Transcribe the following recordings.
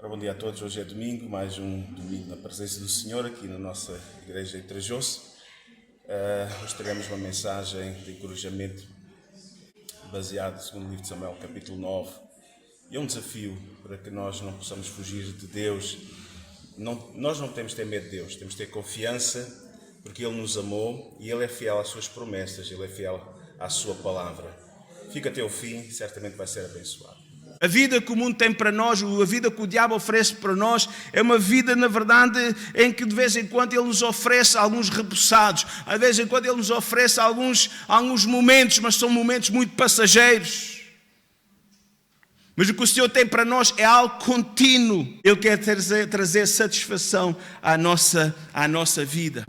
Ora, bom dia a todos. Hoje é domingo, mais um domingo na presença do Senhor aqui na nossa igreja em Trajoso. Hoje teremos uma mensagem de encorajamento baseada no segundo livro de Samuel, capítulo 9. E é um desafio para que nós não possamos fugir de Deus. Nós não temos de ter medo de Deus, temos de ter confiança, porque Ele nos amou e Ele é fiel às suas promessas, Ele é fiel à sua palavra. Fica até o fim, certamente vai ser abençoado. A vida que o mundo tem para nós, a vida que o diabo oferece para nós, é uma vida, na verdade, em que de vez em quando ele nos oferece alguns repousados, de vez em quando ele nos oferece alguns momentos, mas são momentos muito passageiros. Mas o que o Senhor tem para nós é algo contínuo. Ele quer trazer satisfação à nossa vida.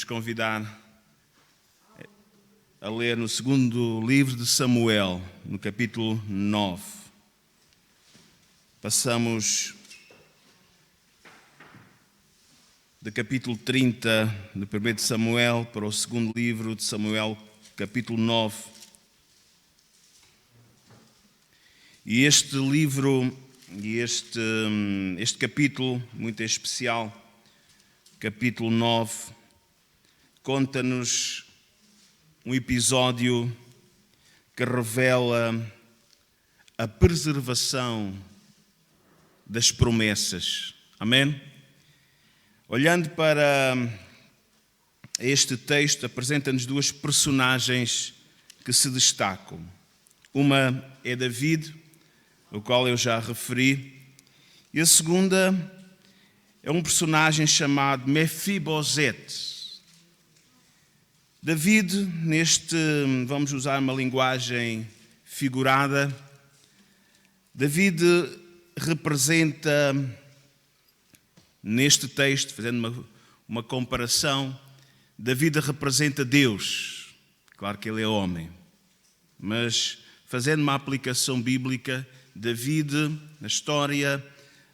convidar a ler no segundo livro de Samuel, no capítulo 9. Passamos do capítulo 30 do primeiro de Samuel para o segundo livro de Samuel, capítulo 9. E este livro, e este capítulo muito especial, capítulo 9, conta-nos um episódio que revela a preservação das promessas. Amém? Olhando para este texto, apresenta-nos duas personagens que se destacam. Uma é David, o qual eu já referi, e a segunda é um personagem chamado Mefibosete. David, vamos usar uma linguagem figurada, David representa, neste texto, fazendo uma comparação, David representa Deus. Claro que ele é homem, mas fazendo uma aplicação bíblica, David, na história,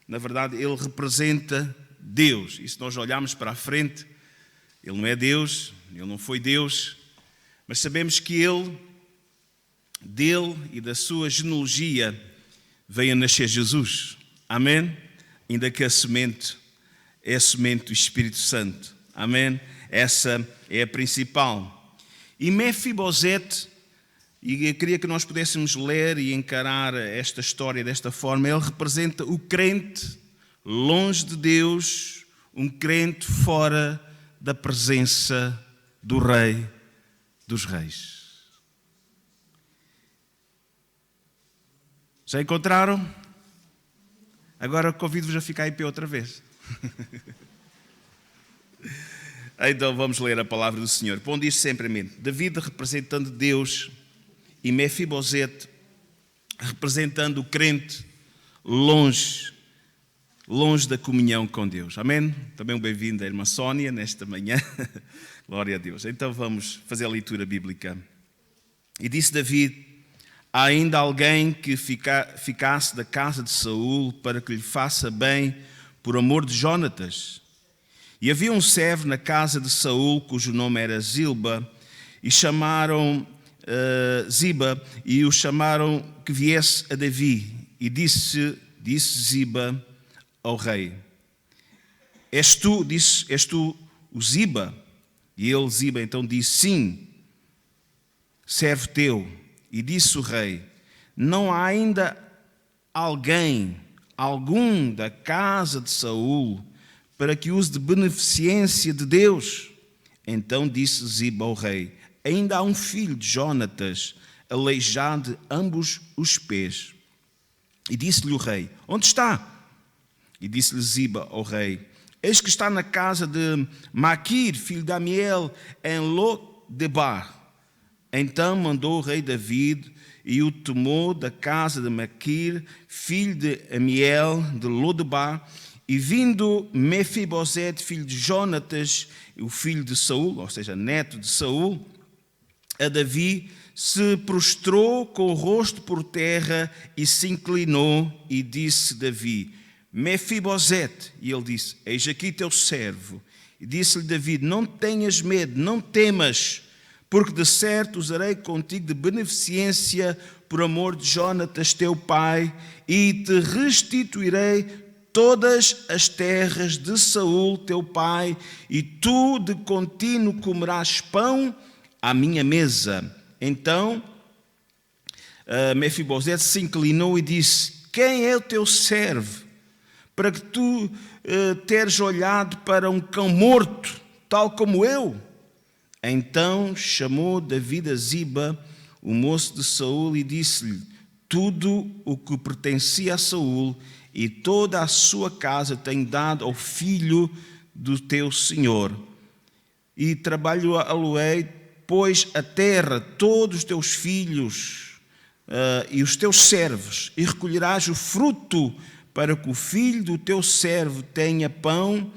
na verdade, ele representa Deus. E se nós olharmos para a frente, ele não é Deus, ele não foi Deus, mas sabemos que dele e da sua genealogia, veio a nascer Jesus. Amém? Ainda que a semente é a semente do Espírito Santo. Amém? Essa é a principal. E Mefibosete, e eu queria que nós pudéssemos ler e encarar esta história desta forma, ele representa o crente longe de Deus, um crente fora da presença do Rei dos Reis. Já encontraram? Agora convido-vos a ficar em pé outra vez. Então vamos ler a palavra do Senhor. Bom, diz sempre a mim: David representando Deus e Mefibosete representando o crente longe da comunhão com Deus. Amém? Também um bem-vindo à irmã Sónia nesta manhã. Glória a Deus. Então vamos fazer a leitura bíblica. E disse David: há ainda alguém que ficasse da casa de Saul para que lhe faça bem por amor de Jonatas. E havia um servo na casa de Saul cujo nome era Ziba, e chamaram Ziba, e o chamaram que viesse a Davi. E disse Ziba ao rei: és tu o Ziba? E ele, Ziba, então disse: sim, servo teu. E disse o rei: não há ainda algum da casa de Saul para que use de beneficência de Deus? Então disse Ziba ao rei: ainda há um filho de Jonatas, aleijado de ambos os pés. E disse-lhe o rei: onde está? E disse-lhe Ziba ao rei: eis que está na casa de Maquir, filho de Amiel, em Lodebar. Então mandou o rei David e o tomou da casa de Maquir, filho de Amiel, de Lodebar. E vindo Mefibosete, filho de Jonatas, o filho de Saul, ou seja, neto de Saul, a Davi, se prostrou com o rosto por terra e se inclinou e disse Davi: Mefibosete. E ele disse: eis aqui teu servo. E disse-lhe Davi: não tenhas medo, não temas, porque de certo usarei contigo de beneficência por amor de Jonatas teu pai, e te restituirei todas as terras de Saul teu pai, e tu de contínuo comerás pão à minha mesa. Então Mefibosete se inclinou e disse: quem é o teu servo, para que tu teres olhado para um cão morto, tal como eu? Então chamou Davi a Ziba, o moço de Saul, e disse-lhe tudo o que pertencia a Saul e toda a sua casa tenho dado ao filho do teu senhor. E trabalho-a-lo-ei, pois a terra, todos os teus filhos e os teus servos, e recolherás o fruto para que o filho do teu servo tenha pão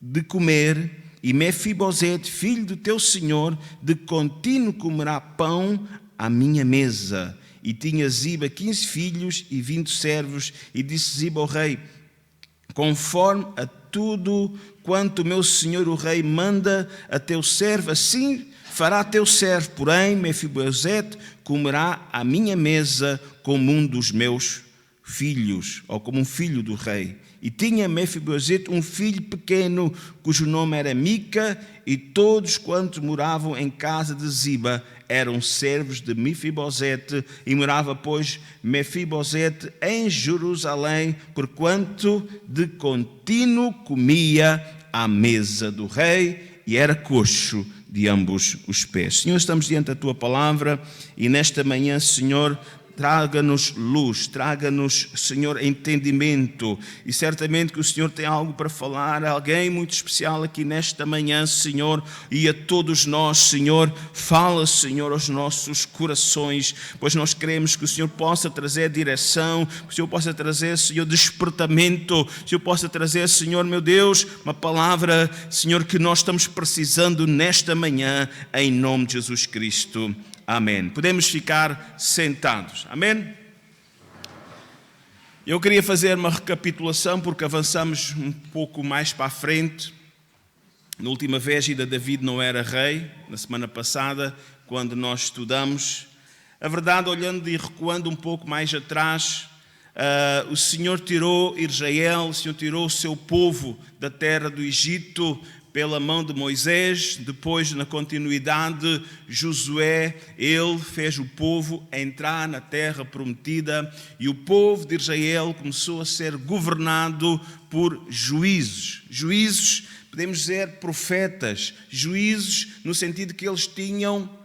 de comer, e Mefibosete, filho do teu senhor, de contínuo comerá pão à minha mesa. E tinha Ziba 15 filhos e 20 servos, e disse Ziba ao rei: conforme a tudo quanto o meu senhor o rei manda a teu servo, assim fará teu servo. Porém, Mefibosete comerá à minha mesa como um dos meus filhos, ou como um filho do rei. E tinha Mefibosete um filho pequeno, cujo nome era Mica, e todos quantos moravam em casa de Ziba eram servos de Mefibosete, e morava, pois, Mefibosete em Jerusalém, porquanto de contínuo comia à mesa do rei, e era coxo de ambos os pés. Senhor, estamos diante da Tua palavra, e nesta manhã, Senhor, traga-nos luz, traga-nos, Senhor, entendimento, e certamente que o Senhor tem algo para falar a alguém muito especial aqui nesta manhã, Senhor, e a todos nós, Senhor. Fala, Senhor, aos nossos corações, pois nós queremos que o Senhor possa trazer direção, que o Senhor possa trazer, Senhor, despertamento, que o Senhor possa trazer, Senhor, meu Deus, uma palavra, Senhor, que nós estamos precisando nesta manhã, em nome de Jesus Cristo. Amém. Podemos ficar sentados. Amém? Eu queria fazer uma recapitulação, porque avançamos um pouco mais para a frente. Na última vez ainda David não era rei, na semana passada, quando nós estudamos. A verdade, olhando e recuando um pouco mais atrás, o Senhor tirou Israel, o Senhor tirou o seu povo da terra do Egito pela mão de Moisés. Depois, na continuidade, Josué, ele fez o povo entrar na terra prometida, e o povo de Israel começou a ser governado por juízes. Juízes, podemos dizer profetas, juízes no sentido que eles tinham,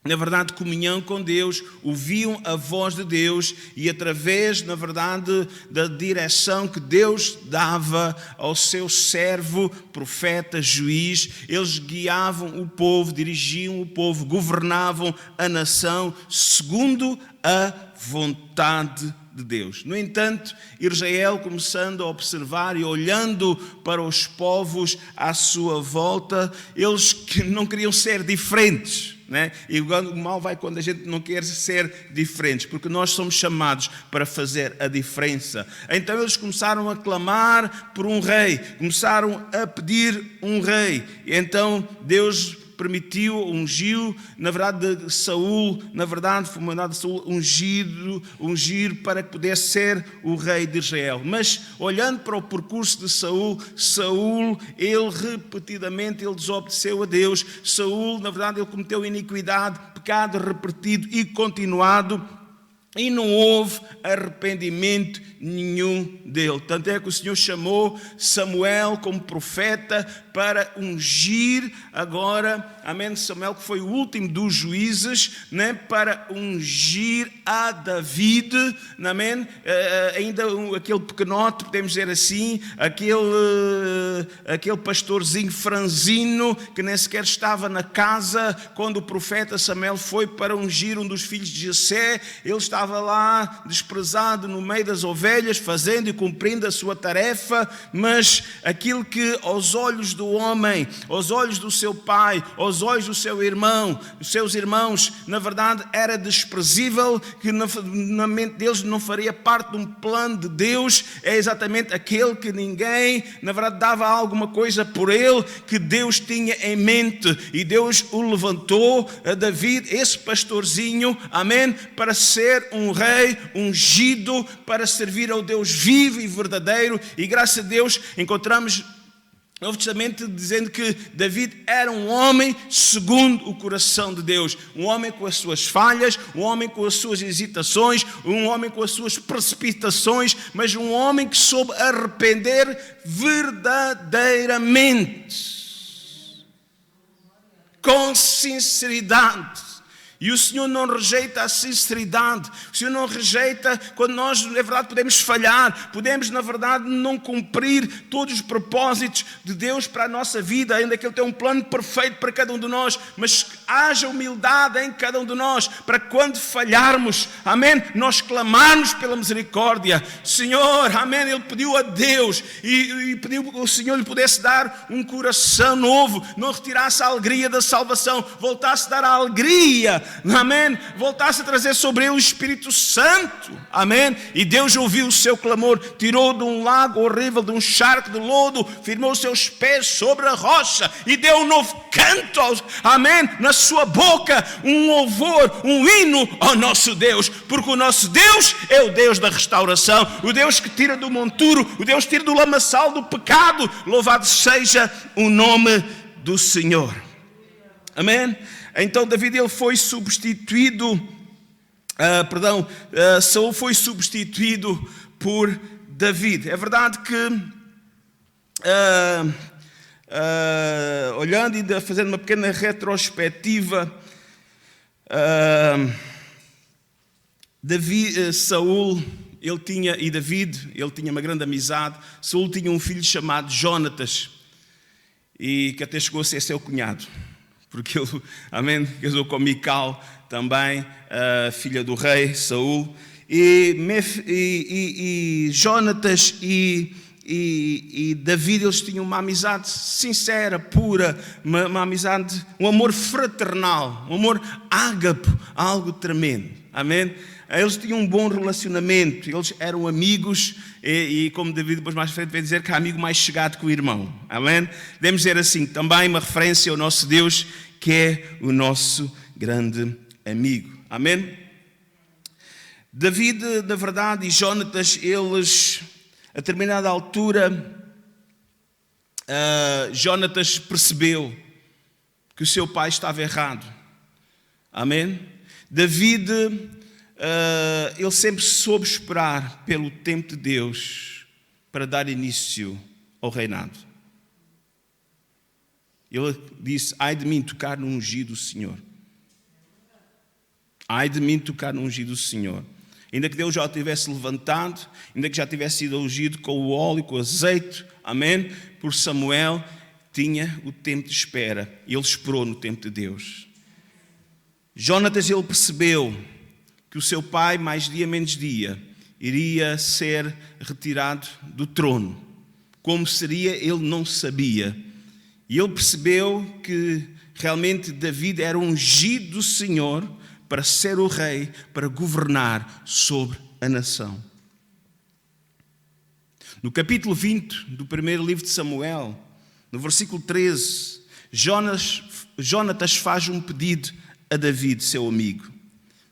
na verdade, comunhão com Deus, ouviam a voz de Deus, e através, na verdade, da direção que Deus dava ao seu servo, profeta, juiz, eles guiavam o povo, dirigiam o povo, governavam a nação segundo a vontade de Deus. No entanto, Israel, começando a observar e olhando para os povos à sua volta, eles que não queriam ser diferentes, né? E o mal vai quando a gente não quer ser diferentes, porque nós somos chamados para fazer a diferença. Então eles começaram a clamar por um rei, começaram a pedir um rei, e então Deus permitiu, ungiu, na verdade, Saul, na verdade, foi mandado Saul ungir para que pudesse ser o rei de Israel. Mas, olhando para o percurso de Saul, ele repetidamente, ele desobedeceu a Deus. Saul, na verdade, ele cometeu iniquidade, pecado repetido e continuado, e não houve arrependimento nenhum dele. Tanto é que o Senhor chamou Samuel como profeta para ungir agora, amém, Samuel, que foi o último dos juízes, né, para ungir a David, amém, ainda aquele pequenote, podemos dizer assim, aquele pastorzinho franzino, que nem sequer estava na casa, quando o profeta Samuel foi para ungir um dos filhos de Jessé. Ele estava lá desprezado no meio das ovelhas, fazendo e cumprindo a sua tarefa, mas aquilo que aos olhos do homem, aos olhos do seu pai, aos olhos do seu irmão, dos seus irmãos, na verdade era desprezível, que na mente deles não faria parte de um plano de Deus, é exatamente aquele que ninguém, na verdade, dava alguma coisa por ele, que Deus tinha em mente, e Deus o levantou, a David, esse pastorzinho, amém, para ser um rei ungido, para servir ao Deus vivo e verdadeiro. E graças a Deus encontramos no Novo Testamento dizendo que David era um homem segundo o coração de Deus, um homem com as suas falhas, um homem com as suas hesitações, um homem com as suas precipitações, mas um homem que soube arrepender verdadeiramente, com sinceridade. E o Senhor não rejeita a sinceridade. O Senhor não rejeita quando nós, na verdade, podemos falhar. Podemos, na verdade, não cumprir todos os propósitos de Deus para a nossa vida. Ainda que Ele tenha um plano perfeito para cada um de nós. Mas haja humildade em cada um de nós, para quando falharmos, amém, nós clamarmos pela misericórdia. Senhor, amém, ele pediu a Deus e pediu que o Senhor lhe pudesse dar um coração novo, não retirasse a alegria da salvação, voltasse a dar a alegria, amém, voltasse a trazer sobre ele o Espírito Santo, amém. E Deus ouviu o seu clamor, tirou de um lago horrível, de um charco de lodo, firmou os seus pés sobre a rocha e deu um novo canto, amém, na sua boca, um louvor, um hino ao nosso Deus, porque o nosso Deus é o Deus da restauração, o Deus que tira do monturo, o Deus que tira do lamaçal do pecado. Louvado seja o nome do Senhor, amém. Então David, ele foi substituído, Saul foi substituído por David. É verdade que olhando e fazendo uma pequena retrospectiva, Saul, David, ele tinha uma grande amizade. Saul tinha um filho chamado Jonatas, e que até chegou a ser seu cunhado, porque ele, amém, casou com Mical, também filha do rei Saul. E Jonatas e David, eles tinham uma amizade sincera, pura, uma amizade, um amor fraternal, um amor ágape, algo tremendo, amém? Eles tinham um bom relacionamento, eles eram amigos, e como David depois mais frente vai dizer, que é amigo mais chegado que o irmão, amém? Devemos dizer assim, também uma referência ao nosso Deus, que é o nosso grande amigo, amém? David, na verdade, e Jonatas, eles, a determinada altura, Jonatas percebeu que o seu pai estava errado. Amém? David, ele sempre soube esperar pelo tempo de Deus para dar início ao reinado. Ele disse, ai de mim tocar no ungido do Senhor. Ai de mim tocar no ungido do Senhor. Ainda que Deus já o tivesse levantado, ainda que já tivesse sido ungido com o óleo, com o azeite, amém, por Samuel, tinha o tempo de espera. E ele esperou no tempo de Deus. Jonatas, ele percebeu que o seu pai, mais dia menos dia, iria ser retirado do trono. Como seria, ele não sabia. E ele percebeu que realmente David era ungido do Senhor para ser o rei, para governar sobre a nação. No capítulo 20 do primeiro livro de Samuel, no versículo 13, Jonatas faz um pedido a David, seu amigo,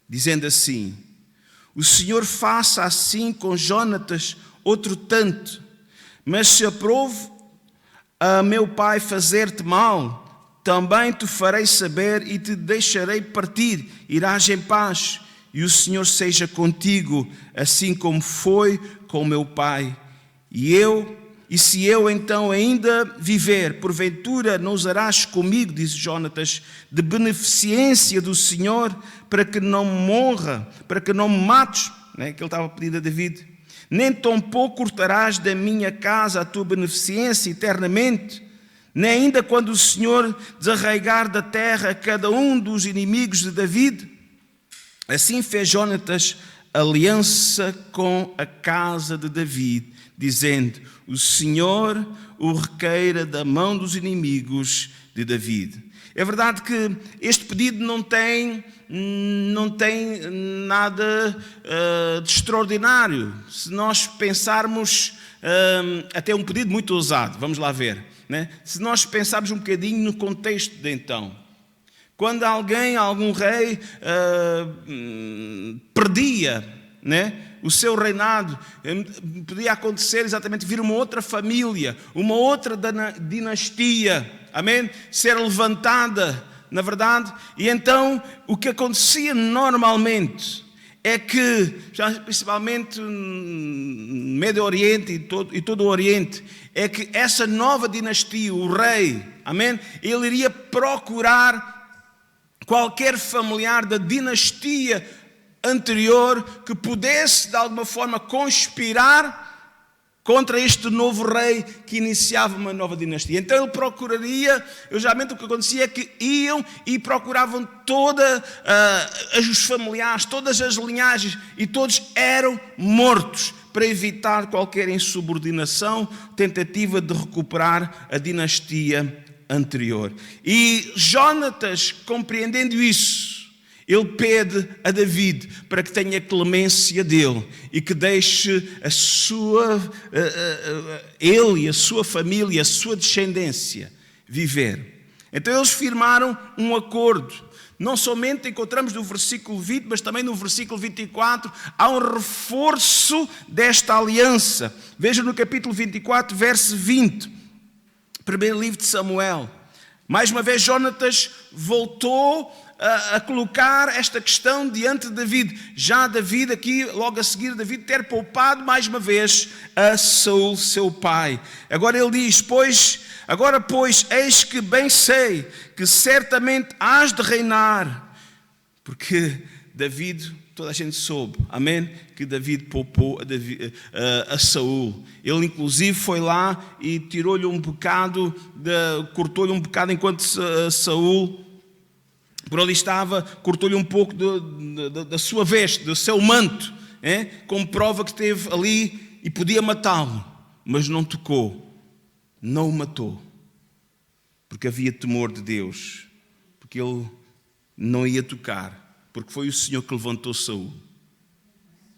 dizendo assim: o Senhor faça assim com Jonatas outro tanto, mas se aprove a meu pai fazer-te mal, também te farei saber e te deixarei partir, irás em paz, e o Senhor seja contigo, assim como foi com meu pai. E se eu então ainda viver, porventura não usarás comigo, disse Jonatas, de beneficência do Senhor, para que não morra, para que não me mates, que ele estava pedindo a David, nem tampouco cortarás da minha casa a tua beneficência eternamente, nem ainda quando o Senhor desarraigar da terra cada um dos inimigos de David. Assim fez Jonatas aliança com a casa de David, dizendo: o Senhor o requeira da mão dos inimigos de David. É verdade que este pedido não tem nada de extraordinário. Se nós pensarmos, até um pedido muito ousado, vamos lá ver. Se nós pensarmos um bocadinho no contexto de então, quando algum rei perdia o seu reinado, podia acontecer exatamente vir uma outra família, uma outra dinastia, amém, ser levantada, na verdade. E então o que acontecia normalmente é que, principalmente no Médio Oriente e todo o Oriente, é que essa nova dinastia, o rei, amém, ele iria procurar qualquer familiar da dinastia anterior que pudesse de alguma forma conspirar contra este novo rei que iniciava uma nova dinastia. Então ele procuraria, geralmente o que acontecia é que iam e procuravam os familiares, todas as linhagens, e todos eram mortos para evitar qualquer insubordinação, tentativa de recuperar a dinastia anterior. E Jonatas, compreendendo isso, ele pede a David para que tenha clemência dele e que deixe ele e a sua família, a sua descendência viver. Então eles firmaram um acordo. Não somente encontramos no versículo 20, mas também no versículo 24, há um reforço desta aliança. Veja no capítulo 24, verso 20, primeiro livro de Samuel. Mais uma vez Jonatas voltou a colocar esta questão diante de David. Já David aqui, logo a seguir, David ter poupado mais uma vez a Saul, seu pai. Agora ele diz, agora pois, eis que bem sei que certamente hás de reinar. Porque David, toda a gente soube, amém? Que David poupou a Saul. Ele inclusive foi lá e tirou-lhe um bocado, cortou-lhe um bocado enquanto Saul por ali estava, cortou-lhe um pouco da sua veste, do seu manto, como prova que esteve ali e podia matá-lo, mas não tocou, não o matou, porque havia temor de Deus, porque ele não ia tocar, porque foi o Senhor que levantou Saul.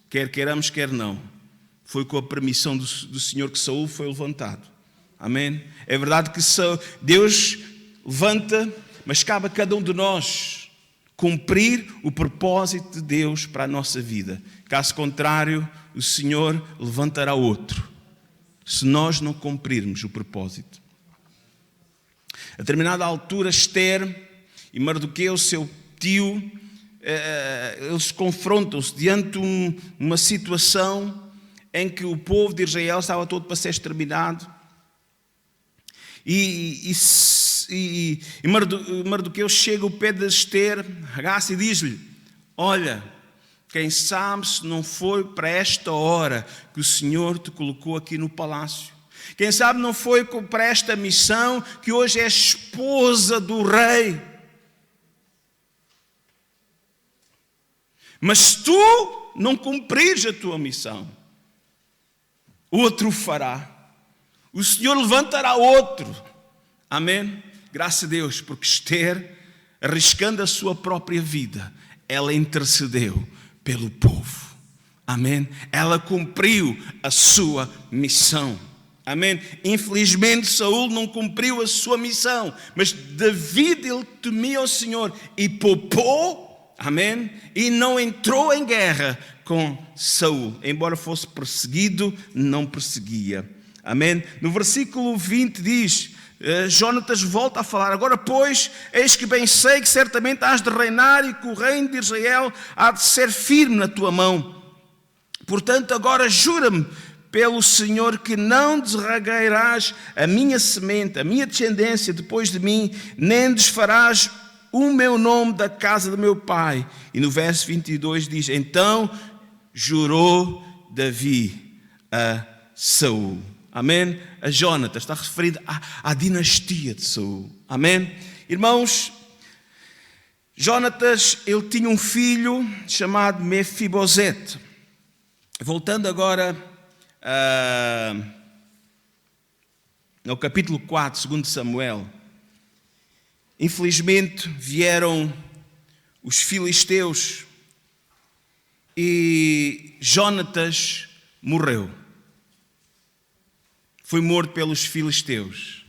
Quer queiramos, quer não, foi com a permissão do Senhor que Saul foi levantado. Amém? É verdade que Deus levanta, mas cabe a cada um de nós cumprir o propósito de Deus para a nossa vida. Caso contrário, o Senhor levantará outro, se nós não cumprirmos o propósito. A determinada altura, Esther e Mardoqueu, seu tio, eles confrontam-se diante de uma situação em que o povo de Israel estava todo para ser exterminado. E Mardoqueu chega ao pé de Esther, agaça e diz-lhe: olha, quem sabe se não foi para esta hora que o Senhor te colocou aqui no palácio. Quem sabe não foi para esta missão que hoje é esposa do rei. Mas se tu não cumprires a tua missão, outro fará. O Senhor levantará outro. Amém? Graças a Deus, porque Esther, arriscando a sua própria vida, ela intercedeu pelo povo. Amém? Ela cumpriu a sua missão. Amém? Infelizmente Saul não cumpriu a sua missão, mas David, ele temia ao Senhor e poupou, amém? E não entrou em guerra com Saul, embora fosse perseguido, não perseguia. Amém? No versículo 20 diz, Jonatas volta a falar: agora pois, eis que bem sei que certamente hás de reinar e que o reino de Israel há de ser firme na tua mão. Portanto agora jura-me pelo Senhor que não desregueirás a minha semente, a minha descendência depois de mim, nem desfarás o meu nome da casa do meu pai. E no verso 22 diz: então jurou Davi a Saul. Amém? A Jonatas, está referido à dinastia de Saul. Amém? Irmãos, Jonatas, ele tinha um filho chamado Mefibosete. Voltando agora no capítulo 4, 2 Samuel. Infelizmente vieram os filisteus e Jonatas morreu. Foi morto pelos filisteus.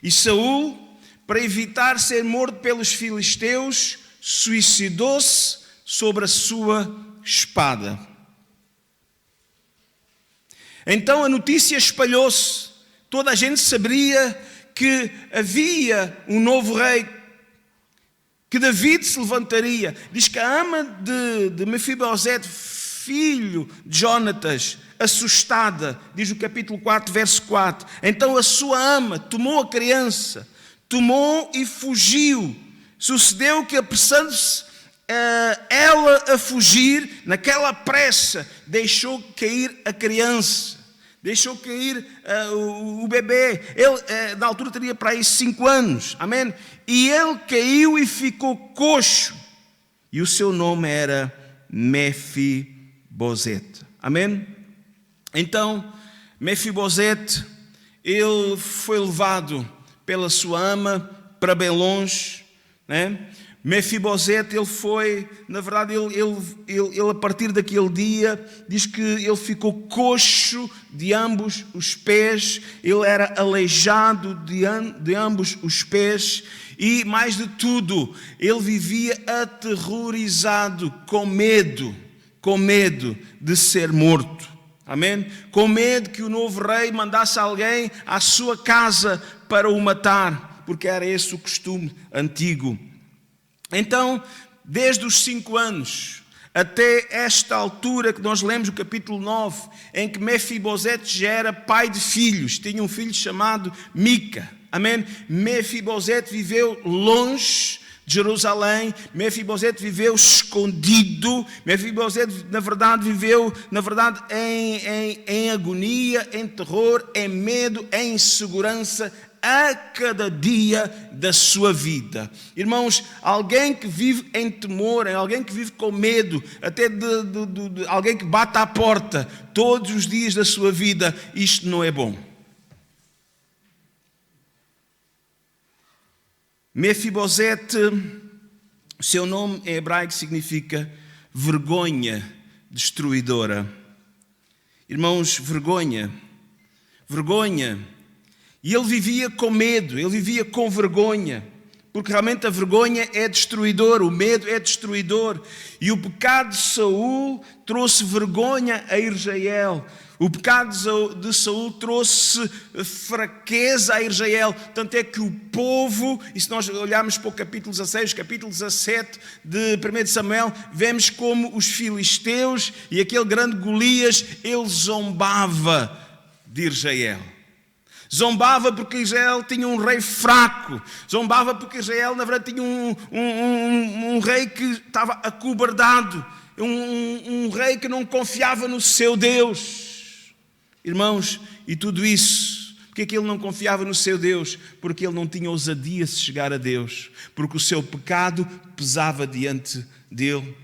E Saul, para evitar ser morto pelos filisteus, suicidou-se sobre a sua espada. Então a notícia espalhou-se. Toda a gente sabia que havia um novo rei, que David se levantaria. Diz que a ama de Mefibosete, filho de Jonatas, assustada, diz o capítulo 4, verso 4. Então a sua ama tomou a criança, tomou e fugiu. Sucedeu que, apressando-se ela a fugir, naquela pressa, deixou cair a criança. Deixou cair o bebê. Ele, na altura, teria para aí 5 anos. Amém? E ele caiu e ficou coxo. E o seu nome era Mefibosete. Amém? Então, Mefibosete, ele foi levado pela sua ama para bem longe, né? Mefibosete, ele foi, na verdade, ele a partir daquele dia, diz que ele ficou coxo de ambos os pés, ele era aleijado de ambos os pés e, mais de tudo, ele vivia aterrorizado, com medo de ser morto. Amém? Com medo que o novo rei mandasse alguém à sua casa para o matar, porque era esse o costume antigo. Então, desde os 5 anos até esta altura que nós lemos o capítulo 9, em que Mefibosete já era pai de filhos, tinha um filho chamado Mica. Amém? Mefibosete viveu longe de Jerusalém, Mefibosete viveu escondido, Mefibosete na verdade viveu em agonia, em terror, em medo, em insegurança, a cada dia da sua vida. Irmãos, alguém que vive em temor, alguém que vive com medo, até de alguém que bate à porta todos os dias da sua vida, isto não é bom. Mefibosete, o seu nome em hebraico significa vergonha destruidora. Irmãos, vergonha. E ele vivia com medo, ele vivia com vergonha, porque realmente a vergonha é destruidora, o medo é destruidor. E o pecado de Saul trouxe vergonha a Israel. O pecado de Saul trouxe fraqueza a Israel. Tanto é que o povo, e se nós olharmos para o capítulo 16, capítulo 17 de 1 Samuel, vemos como os filisteus e aquele grande Golias, ele zombava de Israel. Zombava porque Israel tinha um rei fraco. Zombava porque Israel, na verdade, tinha um rei que estava acobardado. Um rei que não confiava no seu Deus. Irmãos, e tudo isso, porque é que ele não confiava no seu Deus? Porque ele não tinha ousadia de chegar a Deus. Porque o seu pecado pesava diante dele.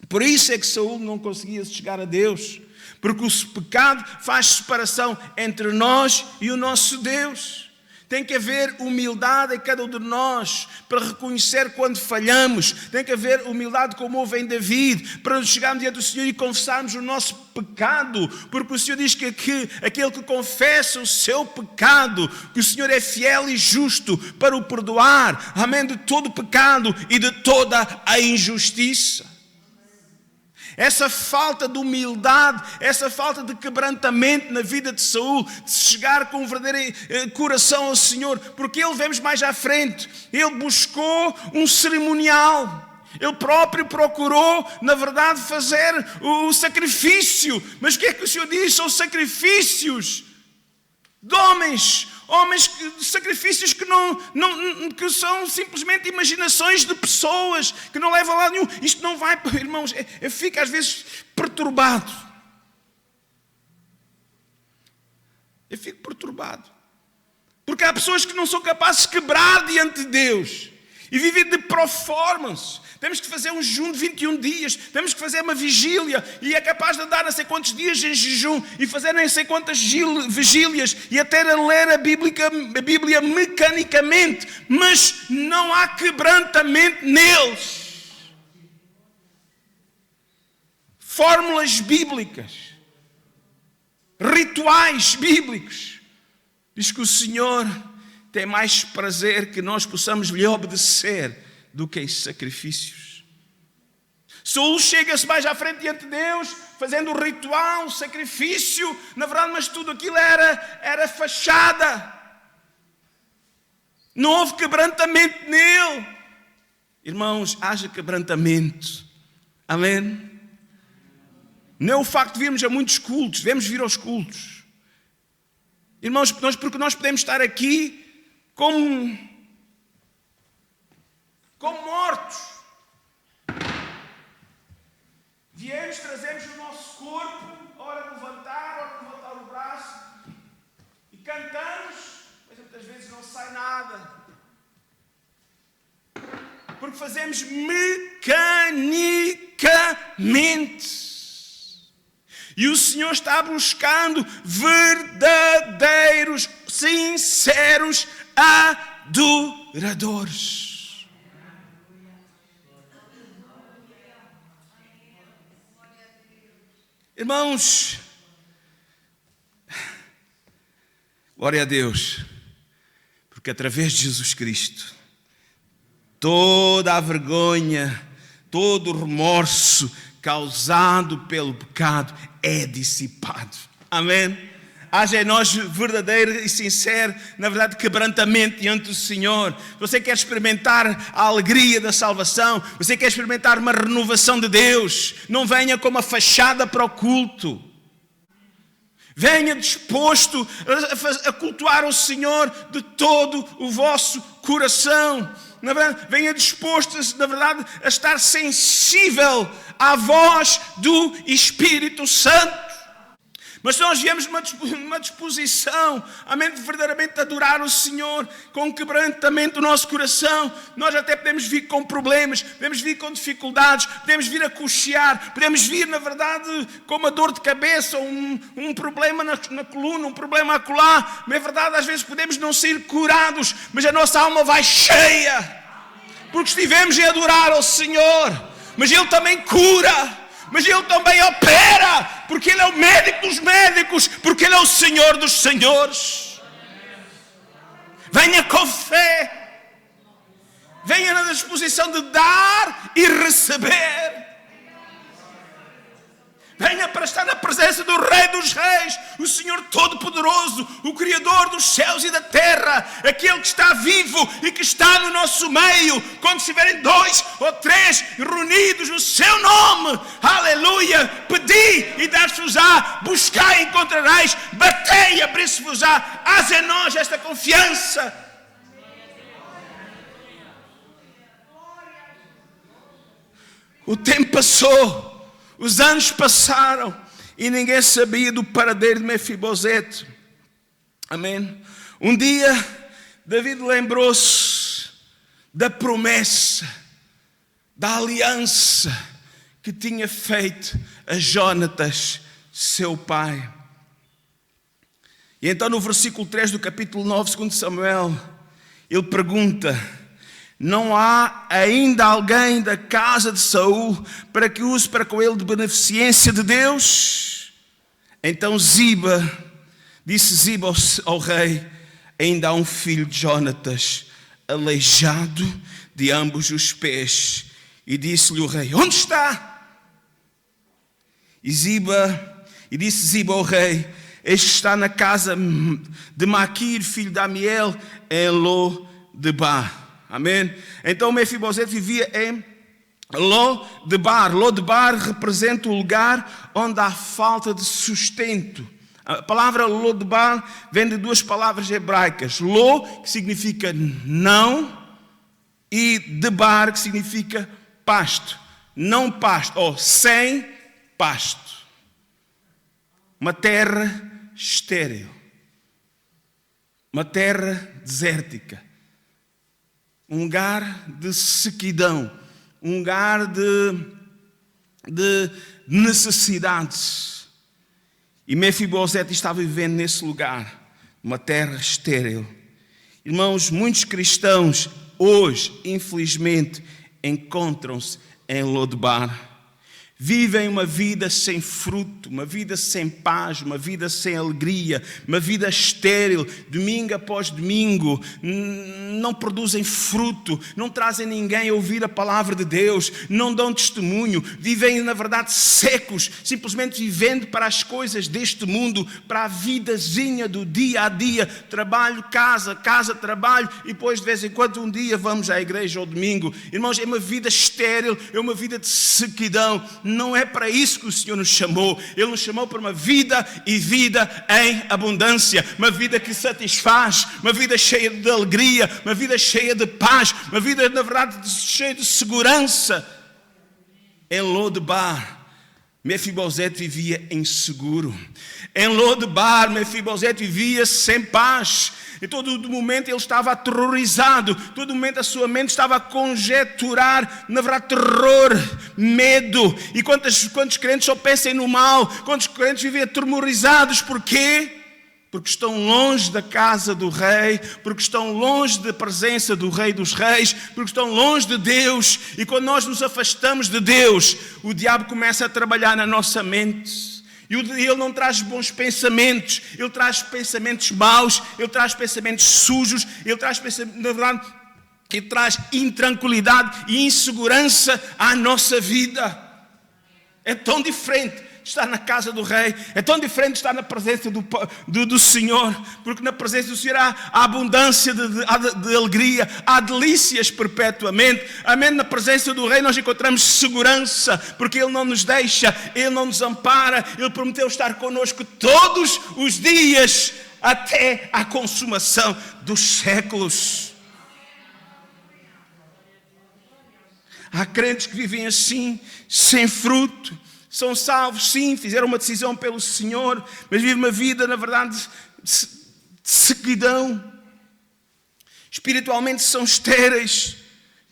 Por isso é que Saul não conseguia chegar a Deus. Porque o pecado faz separação entre nós e o nosso Deus. Tem que haver humildade em cada um de nós para reconhecer quando falhamos. Tem que haver humildade como houve em David, para chegarmos diante do Senhor e confessarmos o nosso pecado. Porque o Senhor diz que aquele que confessa o seu pecado, que o Senhor é fiel e justo para o perdoar, amém, de todo o pecado e de toda a injustiça. Essa falta de humildade, essa falta de quebrantamento na vida de Saul, de chegar com um verdadeiro coração ao Senhor, porque ele, vemos mais à frente, ele buscou um cerimonial, ele próprio procurou, na verdade, fazer o sacrifício. Mas o que é que o Senhor diz? São sacrifícios de homens, sacrifícios que são simplesmente imaginações de pessoas, que não levam a lado nenhum. Isto não vai, irmãos, eu fico às vezes perturbado. Porque há pessoas que não são capazes de quebrar diante de Deus e vivem de performance. Temos que fazer um jejum de 21 dias, temos que fazer uma vigília, e é capaz de andar não sei quantos dias em jejum, e fazer não sei quantas vigílias, e até ler a Bíblia mecanicamente, mas não há quebrantamento neles. Fórmulas bíblicas, rituais bíblicos. Diz que o Senhor tem mais prazer que nós possamos lhe obedecer do que em sacrifícios. Saul chega-se mais à frente diante de Deus, fazendo o ritual, o sacrifício, na verdade, mas tudo aquilo era fachada. Não houve quebrantamento nele. Irmãos, haja quebrantamento. Amém? Não é o facto de virmos a muitos cultos, devemos vir aos cultos. Irmãos, porque nós podemos estar aqui como mortos. Viemos, trazemos o nosso corpo, hora de levantar o braço, fazemos mecanicamente. E o Senhor está buscando verdadeiros, sinceros adoradores. Irmãos, glória a Deus, porque através de Jesus Cristo, toda a vergonha, todo o remorso causado pelo pecado é dissipado. Amém? Haja em nós verdadeiro e sincero, na verdade, quebrantamento diante do Senhor. Você quer experimentar a alegria da salvação? Você quer experimentar uma renovação de Deus? Não venha com uma fachada para o culto. Venha disposto a cultuar o Senhor de todo o vosso coração. Na verdade, venha disposto, na verdade, a estar sensível à voz do Espírito Santo. Mas se nós viemos uma disposição, amém, de verdadeiramente adorar o Senhor, com quebrantamento do nosso coração, nós até podemos vir com problemas, podemos vir com dificuldades, podemos vir a coxear, podemos vir, na verdade, com uma dor de cabeça, um problema na coluna, um problema acolá. Mas é verdade, às vezes podemos não ser curados, mas a nossa alma vai cheia, porque estivemos a adorar ao Senhor. Mas Ele também cura. Mas Ele também opera, porque Ele é o médico dos médicos, porque Ele é o Senhor dos senhores. Venha com fé, venha na disposição de dar e receber. Venha para estar na presença do Rei dos Reis, o Senhor Todo-Poderoso, o Criador dos céus e da terra, aquele que está vivo e que está no nosso meio. Quando estiverem 2 ou 3 reunidos no seu nome, aleluia, pedi e dar-se-vos-á, buscai e encontrareis, batei e abrir-se-vos-á. Haja em nós esta confiança. O tempo passou. Os anos passaram e ninguém sabia do paradeiro de Mefibosete. Amém? Um dia, David lembrou-se da promessa, da aliança que tinha feito a Jonatas, seu pai. E então no versículo 3 do capítulo 9, segundo Samuel, ele pergunta: não há ainda alguém da casa de Saul para que use para com ele de beneficência de Deus? Então disse Ziba ao rei: ainda há um filho de Jonatas, aleijado de ambos os pés. E disse-lhe o rei: onde está? E disse Ziba ao rei: este está na casa de Maquir, filho de Amiel, em Lo-debar. Amém? Então Mefibosete vivia em Lo-debar. Lo-debar representa o lugar onde há falta de sustento. A palavra Lo-debar vem de 2 palavras hebraicas. Lo, que significa não, e debar, que significa pasto. Não pasto, ou sem pasto. Uma terra estéril. Uma terra desértica. Um lugar de sequidão, um lugar de necessidades. E Mefibosete estava vivendo nesse lugar, uma terra estéril. Irmãos, muitos cristãos hoje, infelizmente, encontram-se em Lo-debar. Vivem uma vida sem fruto, uma vida sem paz, uma vida sem alegria, uma vida estéril, domingo após domingo, não produzem fruto, não trazem ninguém a ouvir a palavra de Deus, não dão testemunho, vivem na verdade secos, simplesmente vivendo para as coisas deste mundo, para a vidazinha do dia a dia, trabalho, casa, trabalho, e depois de vez em quando um dia vamos à igreja ao domingo. Irmãos, é uma vida estéril, é uma vida de sequidão. Não é para isso que o Senhor nos chamou. Ele nos chamou para uma vida e vida em abundância. Uma vida que satisfaz, uma vida cheia de alegria, uma vida cheia de paz, uma vida, na verdade, cheia de segurança. Em Lo-debar, Mefibosete vivia inseguro. Em Lodebar, Mefibosete vivia sem paz. Em todo momento ele estava aterrorizado. Todo momento a sua mente estava a conjecturar, na verdade, terror, medo. E quantos crentes só pensam no mal? Quantos crentes vivem atemorizados? Porquê? Porque estão longe da casa do rei, porque estão longe da presença do rei dos reis, porque estão longe de Deus. E quando nós nos afastamos de Deus, o diabo começa a trabalhar na nossa mente. E ele não traz bons pensamentos, ele traz pensamentos maus, ele traz pensamentos sujos, ele traz pensamentos, na verdade, ele traz intranquilidade e insegurança à nossa vida. É tão diferente estar na casa do rei, é tão diferente estar na presença do Senhor, porque na presença do Senhor há abundância de alegria, há delícias perpetuamente. Amém? Na presença do rei nós encontramos segurança, porque Ele não nos deixa, Ele não nos ampara, Ele prometeu estar connosco todos os dias, até à consumação dos séculos. Há crentes que vivem assim, sem fruto. São salvos, sim, fizeram uma decisão pelo Senhor, mas vivem uma vida, na verdade, de sequidão. Espiritualmente são estéreis.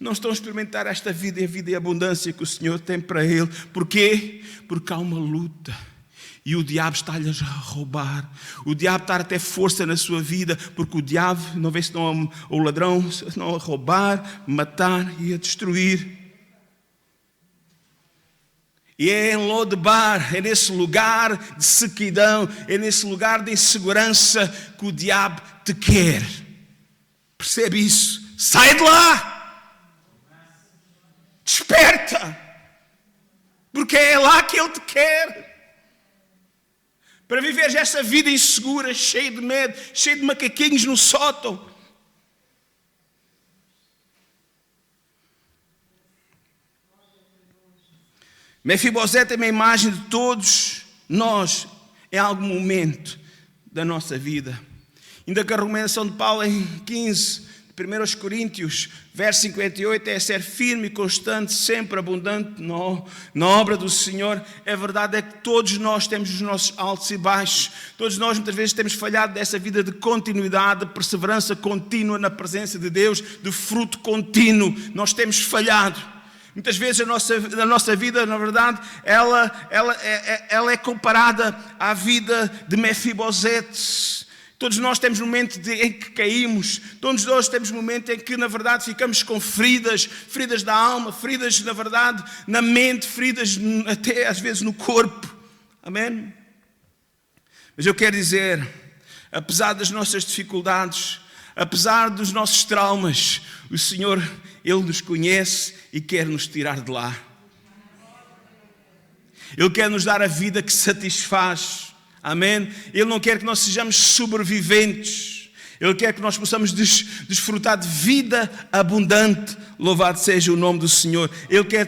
Não estão a experimentar esta vida e a vida e a abundância que o Senhor tem para ele. Porquê? Porque há uma luta. E o diabo está-lhes a roubar. O diabo está a ter força na sua vida, porque o diabo, não vê se não o ladrão, não a roubar, matar e a destruir. E é em Lodebar, é nesse lugar de sequidão, é nesse lugar de insegurança que o diabo te quer. Percebe isso? Sai de lá! Desperta! Porque é lá que ele te quer. Para viveres essa vida insegura, cheia de medo, cheia de macaquinhos no sótão. Mefibosete é uma imagem de todos nós em algum momento da nossa vida. Ainda que a recomendação de Paulo em 15, de 1 Coríntios, verso 58, é ser firme e constante, sempre abundante na obra do Senhor. A verdade é que todos nós temos os nossos altos e baixos. Todos nós muitas vezes temos falhado dessa vida de continuidade, de perseverança contínua na presença de Deus, de fruto contínuo. Nós temos falhado. Muitas vezes a nossa vida, na verdade, ela é comparada à vida de Mefibosete. Todos nós temos momentos em que caímos. Todos nós temos momentos em que, na verdade, ficamos com feridas da alma, feridas, na verdade, na mente, feridas até às vezes no corpo. Amém? Mas eu quero dizer, apesar das nossas dificuldades, apesar dos nossos traumas, o Senhor, Ele nos conhece e quer nos tirar de lá. Ele quer nos dar a vida que satisfaz. Amém? Ele não quer que nós sejamos sobreviventes. Ele quer que nós possamos desfrutar de vida abundante. Louvado seja o nome do Senhor. Ele quer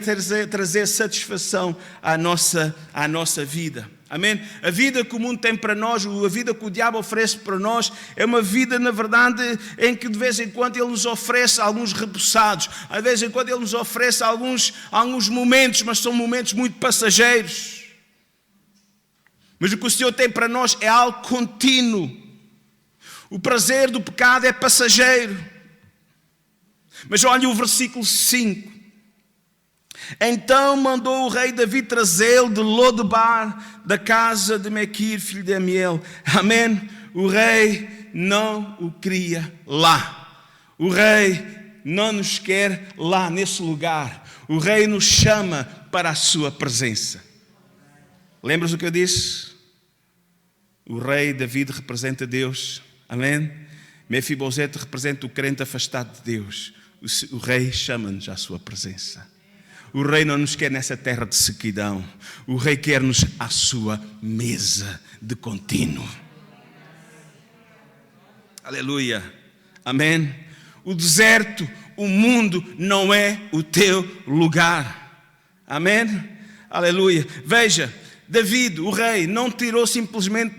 trazer satisfação à nossa vida. Amém? A vida que o mundo tem para nós, a vida que o diabo oferece para nós, é uma vida, na verdade, em que de vez em quando ele nos oferece alguns repousados. De vez em quando ele nos oferece alguns momentos, mas são momentos muito passageiros. Mas o que o Senhor tem para nós é algo contínuo. O prazer do pecado é passageiro. Mas olha o versículo 5. Então mandou o rei Davi trazê-lo de Lodebar, da casa de Mequir, filho de Amiel. Amém? O rei não o queria lá. O rei não nos quer lá, nesse lugar. O rei nos chama para a sua presença. Lembras o que eu disse? O rei David representa Deus. Amém? Mefibosete representa o crente afastado de Deus. O rei chama-nos à sua presença. O rei não nos quer nessa terra de sequidão. O rei quer-nos à sua mesa de contínuo. Aleluia. Amém. O deserto, o mundo não é o teu lugar. Amém. Aleluia. Veja, David, o rei, não tirou simplesmente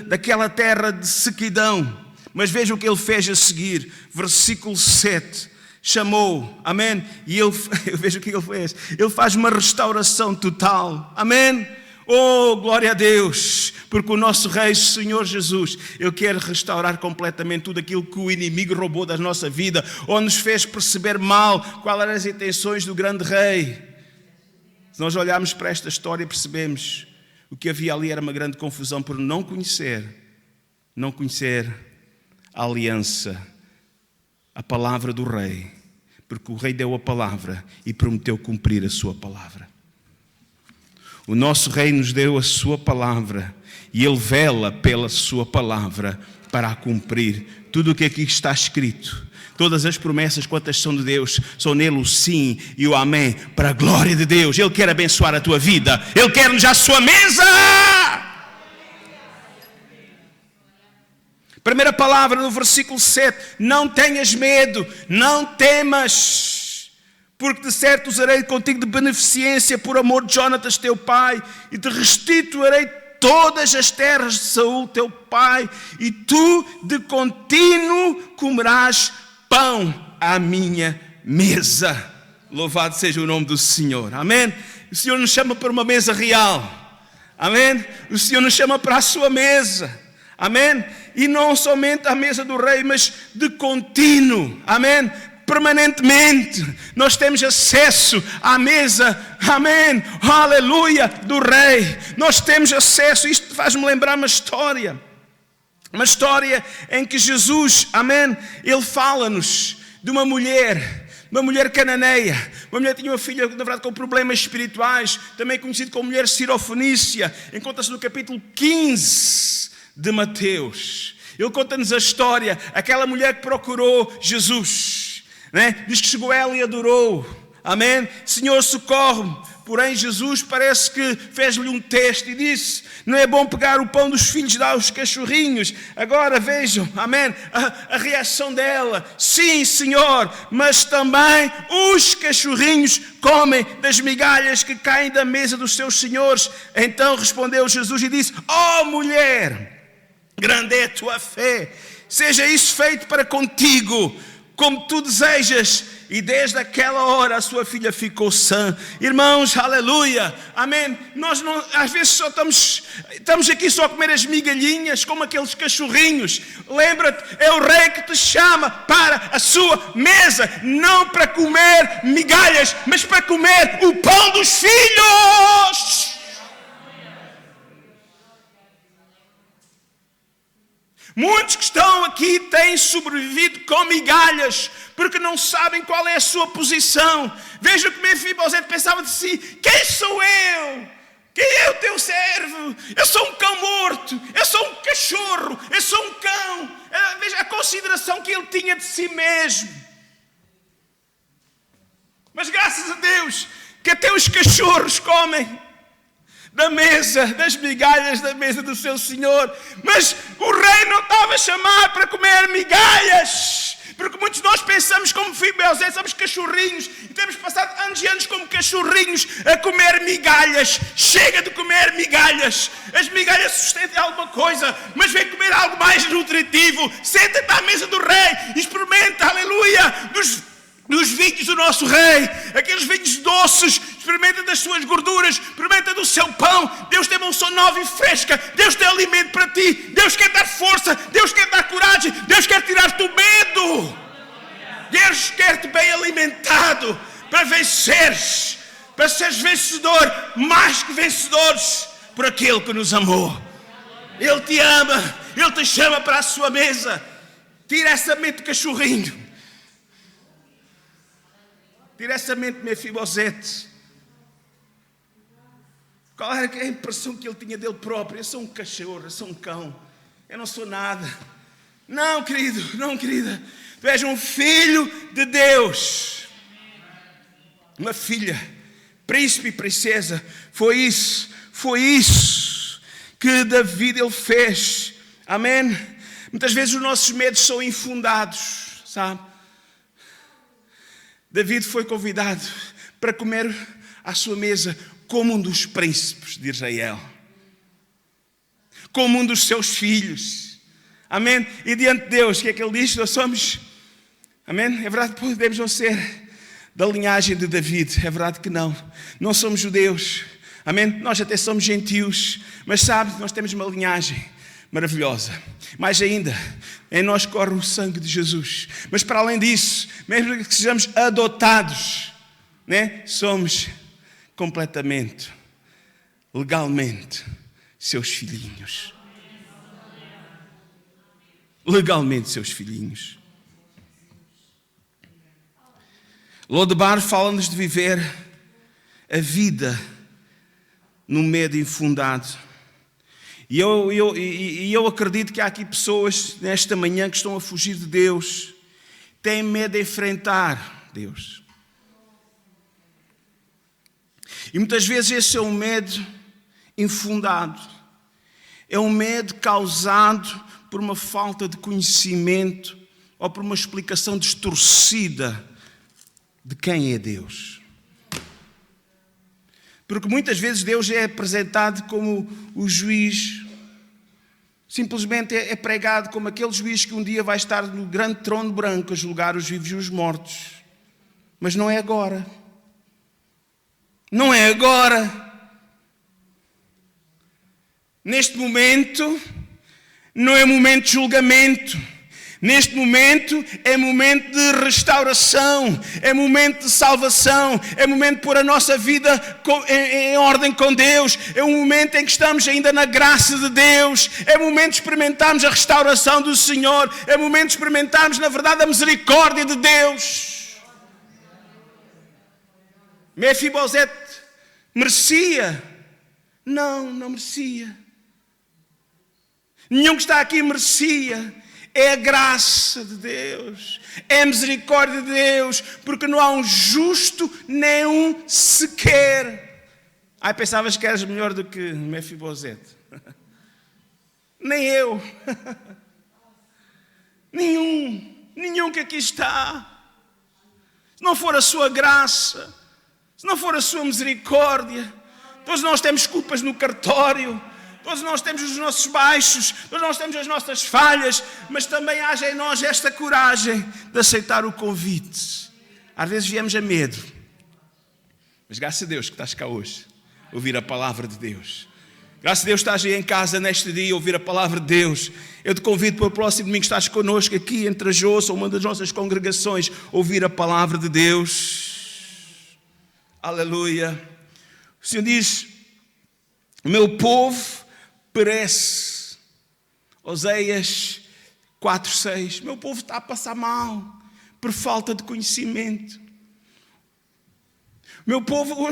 daquela terra de sequidão. Mas veja o que ele fez a seguir. Versículo 7. Chamou, amém? E veja o que ele fez. Ele faz uma restauração total, amém? Oh, glória a Deus, porque o nosso Rei, Senhor Jesus, Ele quer restaurar completamente tudo aquilo que o inimigo roubou da nossa vida, ou nos fez perceber mal quais eram as intenções do grande Rei. Se nós olharmos para esta história, percebemos o que havia ali era uma grande confusão por não conhecer a aliança, a palavra do Rei, porque o Rei deu a palavra e prometeu cumprir a sua palavra. O nosso Rei nos deu a sua palavra e Ele vela pela sua palavra para a cumprir. Tudo o que aqui está escrito, todas as promessas quantas são de Deus, são nele o sim e o amém, para a glória de Deus. Ele quer abençoar a tua vida, Ele quer-nos à sua mesa. Primeira palavra no versículo 7, não tenhas medo, não temas, porque de certo usarei contigo de beneficência por amor de Jonatas teu pai, e te restituirei todas as terras de Saul teu pai, e tu de contínuo comerás pão à minha mesa. Louvado seja o nome do Senhor, amém? O Senhor nos chama para uma mesa real, amém? O Senhor nos chama para a sua mesa, amém? E não somente à mesa do Rei, mas de contínuo, amém? Permanentemente, nós temos acesso à mesa, amém, aleluia, do Rei. Nós temos acesso. Isto faz-me lembrar uma história em que Jesus, amém, Ele fala-nos de uma mulher cananeia, uma mulher que tinha uma filha, na verdade, com problemas espirituais, também conhecida como mulher sirofenícia. Encontra-se no capítulo 15 de Mateus. Ele conta-nos a história, aquela mulher que procurou Jesus, né? Diz que chegou ela e adorou, amém? Senhor, socorre-me. Porém Jesus parece que fez-lhe um teste e disse, não é bom pegar o pão dos filhos e dar aos cachorrinhos. Agora vejam, amém, a reação dela, sim Senhor, mas também os cachorrinhos comem das migalhas que caem da mesa dos seus senhores. Então respondeu Jesus e disse, ó mulher, grande é a tua fé, seja isso feito para contigo, como tu desejas. E desde aquela hora a sua filha ficou sã. Irmãos, aleluia, amém. Nós não, às vezes só estamos aqui só a comer as migalhinhas, como aqueles cachorrinhos. Lembra-te, é o Rei que te chama para a sua mesa, não para comer migalhas, mas para comer o pão dos filhos. Muitos que estão aqui têm sobrevivido com migalhas, porque não sabem qual é a sua posição. Veja como Mefibosete pensava de si, quem sou eu? Quem é o teu servo? Eu sou um cão morto, eu sou um cachorro, eu sou um cão. Veja a consideração que ele tinha de si mesmo. Mas graças a Deus, que até os cachorros comem da mesa, das migalhas da mesa do seu Senhor. Mas o Rei não estava a chamar para comer migalhas, porque muitos de nós pensamos como Mefibosete, somos cachorrinhos, e temos passado anos e anos como cachorrinhos a comer migalhas. Chega de comer migalhas. As migalhas sustentam alguma coisa, mas vem comer algo mais nutritivo. Senta-te à mesa do Rei e experimenta, aleluia, dos vinhos do nosso Rei, aqueles vinhos doces. Experimenta das suas gorduras, experimenta do seu pão. Deus tem uma unção nova e fresca. Deus tem alimento para ti. Deus quer dar força, Deus quer dar coragem, Deus quer tirar-te o medo. Deus quer-te bem alimentado para venceres, para seres vencedor, mais que vencedores, por aquele que nos amou. Ele te ama, Ele te chama para a sua mesa. Tira essa mente de cachorrinho, tira essa mente de Mefibosete. Qual era a impressão que ele tinha dele próprio? Eu sou um cachorro, eu sou um cão, eu não sou nada. Não, querido, não, querida. Tu és um filho de Deus, uma filha, príncipe e princesa. Foi isso que David ele fez, amém? Muitas vezes os nossos medos são infundados, sabe? David foi convidado para comer à sua mesa como um dos príncipes de Israel, como um dos seus filhos, amém? E diante de Deus, o que é que ele diz? Nós somos, amém? É verdade que podemos não ser da linhagem de David, é verdade que não somos judeus, Amém? Nós até somos gentios, mas sabe, nós temos uma linhagem maravilhosa. Mais ainda, em nós corre o sangue de Jesus. Mas para além disso, mesmo que sejamos adotados, né, somos completamente, legalmente, seus filhinhos. Legalmente seus filhinhos. Lodebar fala-nos de viver a vida no medo infundado. E eu acredito que há aqui pessoas nesta manhã que estão a fugir de Deus, têm medo de enfrentar Deus. E muitas vezes esse é um medo infundado. É um medo causado por uma falta de conhecimento ou por uma explicação distorcida de quem é Deus. Porque muitas vezes Deus é apresentado como o juiz, simplesmente é pregado como aquele juiz que um dia vai estar no grande trono branco a julgar os vivos e os mortos. Mas não é agora. Não é agora. Neste momento, não é momento de julgamento. Neste momento é momento de restauração, é momento de salvação, é momento de pôr a nossa vida em ordem com Deus, é um momento em que estamos ainda na graça de Deus, é momento de experimentarmos a restauração do Senhor, é momento de experimentarmos, na verdade, a misericórdia de Deus. Mefibosete merecia? Não merecia. Nenhum que está aqui merecia. É a graça de Deus, é a misericórdia de Deus, porque não há um justo nem um sequer. Pensavas que eras melhor do que Mefibosete. Nem eu. Nenhum que aqui está. Se não for a sua graça, se não for a sua misericórdia, todos nós temos culpas no cartório. Todos nós temos os nossos baixos, todos nós temos as nossas falhas, mas também haja em nós esta coragem de aceitar o convite. Às vezes viemos a medo, mas graças a Deus que estás cá hoje, ouvir a palavra de Deus. Graças a Deus que estás aí em casa neste dia, ouvir a palavra de Deus. Eu te convido para o próximo domingo, estás connosco aqui em Trajoso, ou uma das nossas congregações, ouvir a palavra de Deus. Aleluia. O Senhor diz, o meu povo perece. Oséias 4:6. Meu povo está a passar mal por falta de conhecimento. Meu povo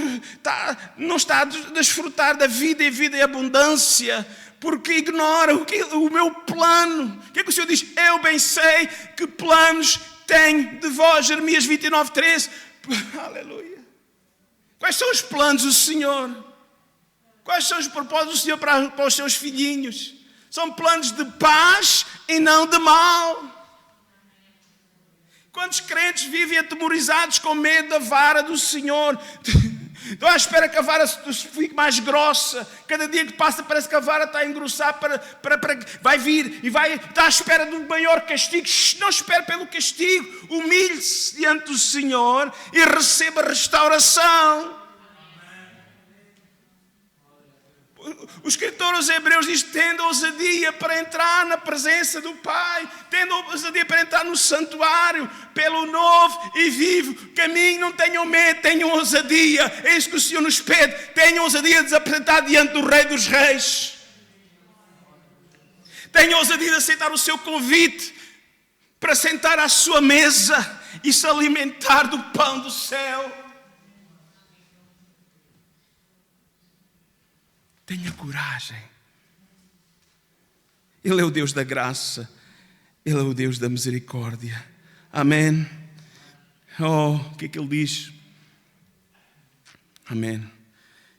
não está a desfrutar da vida e vida em abundância porque ignora o meu plano. O que é que o Senhor diz? Eu bem sei que planos tenho de vós. Jeremias 29:13. Aleluia. Quais são os planos do Senhor? Quais são os propósitos do Senhor para os seus filhinhos? São planos de paz e não de mal. Quantos crentes vivem atemorizados com medo da vara do Senhor? Estão à espera que a vara fique mais grossa. Cada dia que passa parece que a vara está a engrossar vai vir e vai estar à espera de um maior castigo. Não espere pelo castigo. Humilhe-se diante do Senhor e receba restauração. O escritor aos Hebreus diz, tendo ousadia para entrar na presença do Pai, tendo ousadia para entrar no santuário, pelo novo e vivo caminho. Não tenham medo, tenham ousadia. É isso que o Senhor nos pede. Tenham ousadia de se apresentar diante do Rei dos Reis. Tenham ousadia de aceitar o seu convite para sentar à sua mesa e se alimentar do pão do céu. Tenha coragem. Ele é o Deus da graça. Ele é o Deus da misericórdia. Amém. O que é que Ele diz? Amém. Ele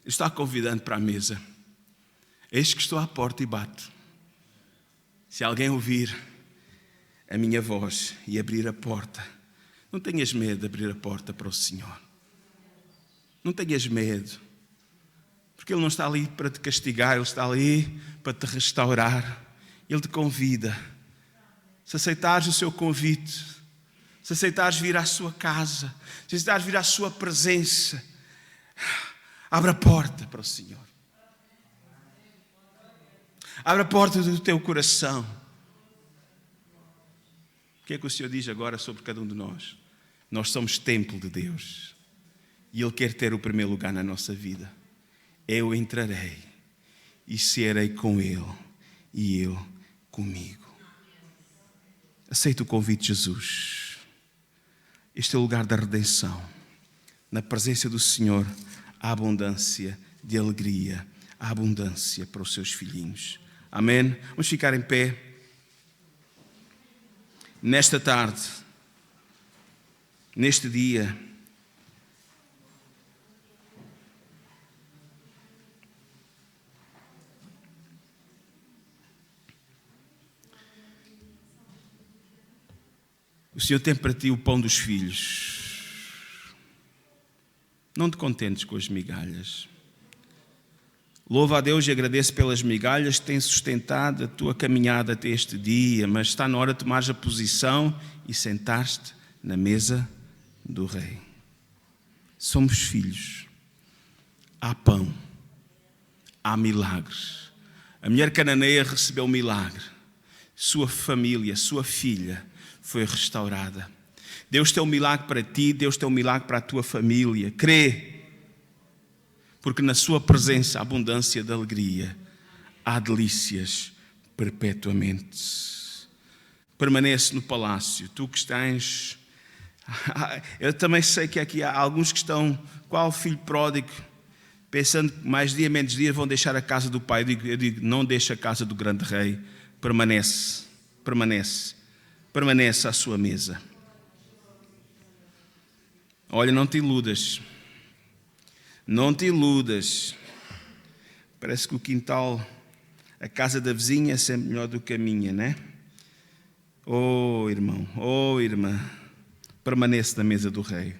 está convidando para a mesa. Eis que estou à porta e bato. Se alguém ouvir a minha voz e abrir a porta, não tenhas medo de abrir a porta para o Senhor. Não tenhas medo. Porque Ele não está ali para te castigar, Ele está ali para te restaurar. Ele te convida. Se aceitares o seu convite, se aceitares vir à sua casa, se aceitares vir à sua presença, Abra a porta para o Senhor. Abra a porta do teu coração. O que é que o Senhor diz agora sobre cada um de nós? Nós somos templo de Deus. E Ele quer ter o primeiro lugar na nossa vida. Eu entrarei e cearei com Ele e Ele comigo. Aceita o convite de Jesus. Este é o lugar da redenção. Na presença do Senhor, há abundância de alegria, há abundância para os seus filhinhos. Amém? Vamos ficar em pé. Nesta tarde, neste dia, o Senhor tem para ti o pão dos filhos. Não te contentes com as migalhas. Louva a Deus e agradece pelas migalhas que têm sustentado a tua caminhada até este dia, mas está na hora de tomares a posição e sentar-te na mesa do Rei. Somos filhos. Há pão. Há milagres. A mulher cananeia recebeu um milagre. Sua família, sua filha foi restaurada. Deus tem um milagre para ti, Deus tem um milagre para a tua família. Crê. Porque na sua presença há abundância de alegria, há delícias perpetuamente. Permanece no palácio, tu que estás... Eu também sei que aqui há alguns que estão, qual filho pródigo, pensando que mais dia, menos dia vão deixar a casa do pai. Eu digo, não deixa a casa do grande rei, permanece à sua mesa. Olha, não te iludas. Não te iludas. Parece que o quintal, a casa da vizinha é sempre melhor do que a minha, né? Oh, irmão, oh, irmã, permanece na mesa do Rei.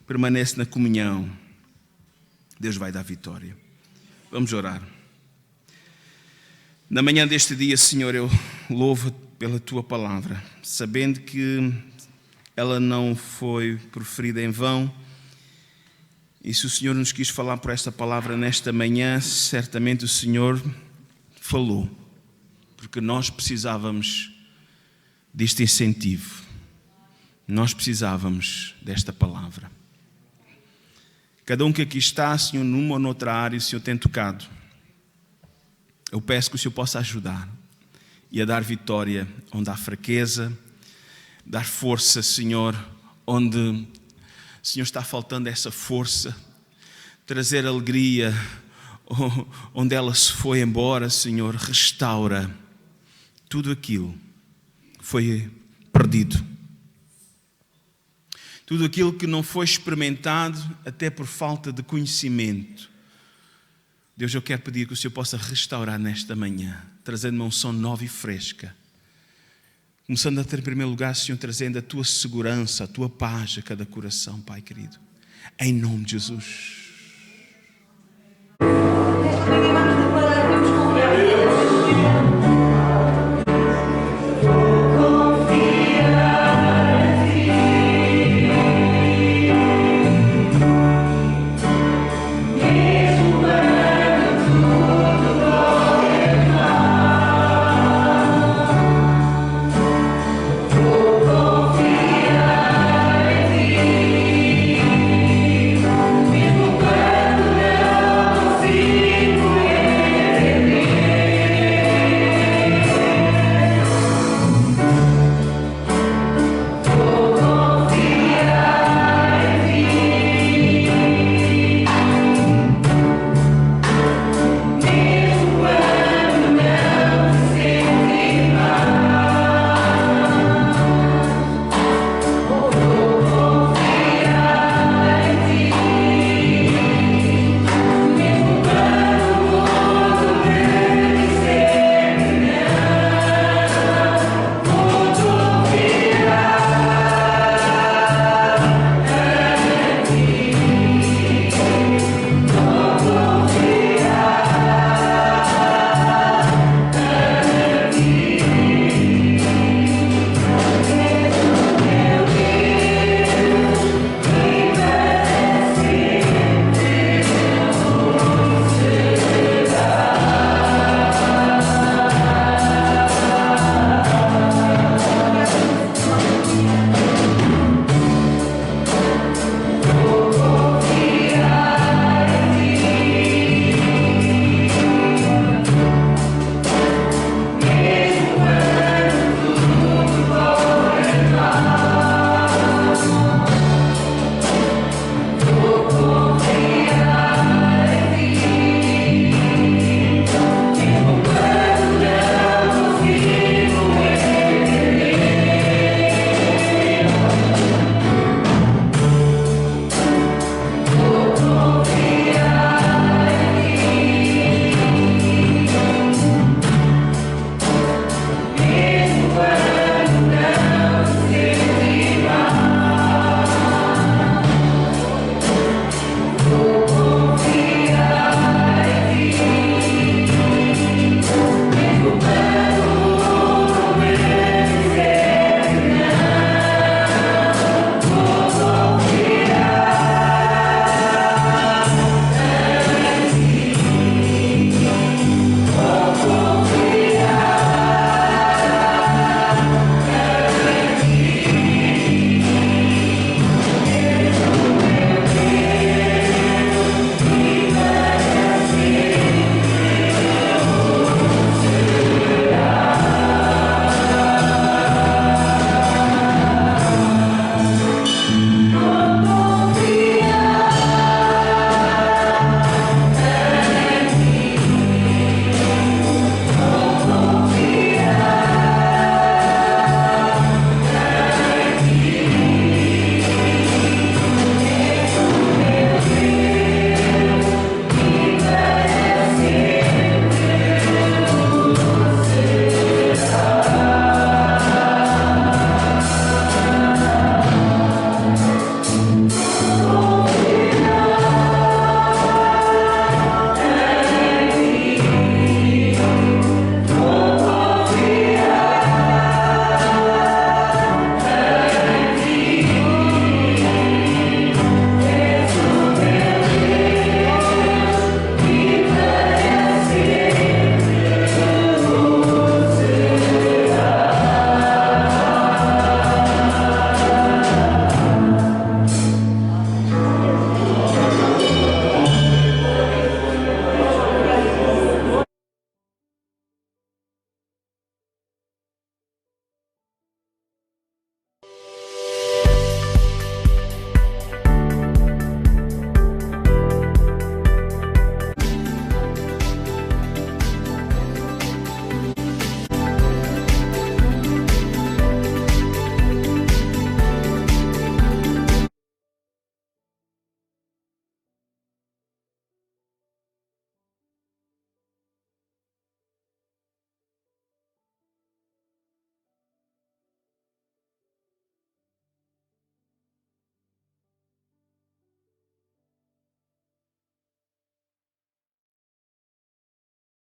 Permanece na comunhão. Deus vai dar vitória. Vamos orar. Na manhã deste dia, Senhor, eu louvo pela Tua palavra, sabendo que ela não foi proferida em vão. E se o Senhor nos quis falar por esta palavra nesta manhã, certamente o Senhor falou, porque nós precisávamos deste incentivo, nós precisávamos desta palavra. Cada um que aqui está, Senhor, numa ou noutra área, o Senhor tem tocado. Eu peço que o Senhor possa ajudar e a dar vitória onde há fraqueza, dar força, Senhor, onde... Senhor, está faltando essa força, trazer alegria onde ela se foi embora, Senhor, restaura tudo aquilo que foi perdido. Tudo aquilo que não foi experimentado até por falta de conhecimento. Deus, eu quero pedir que o Senhor possa restaurar nesta manhã, trazendo uma unção nova e fresca. Começando a ter em primeiro lugar, Senhor, trazendo a Tua segurança, a Tua paz a cada coração, Pai querido. Em nome de Jesus.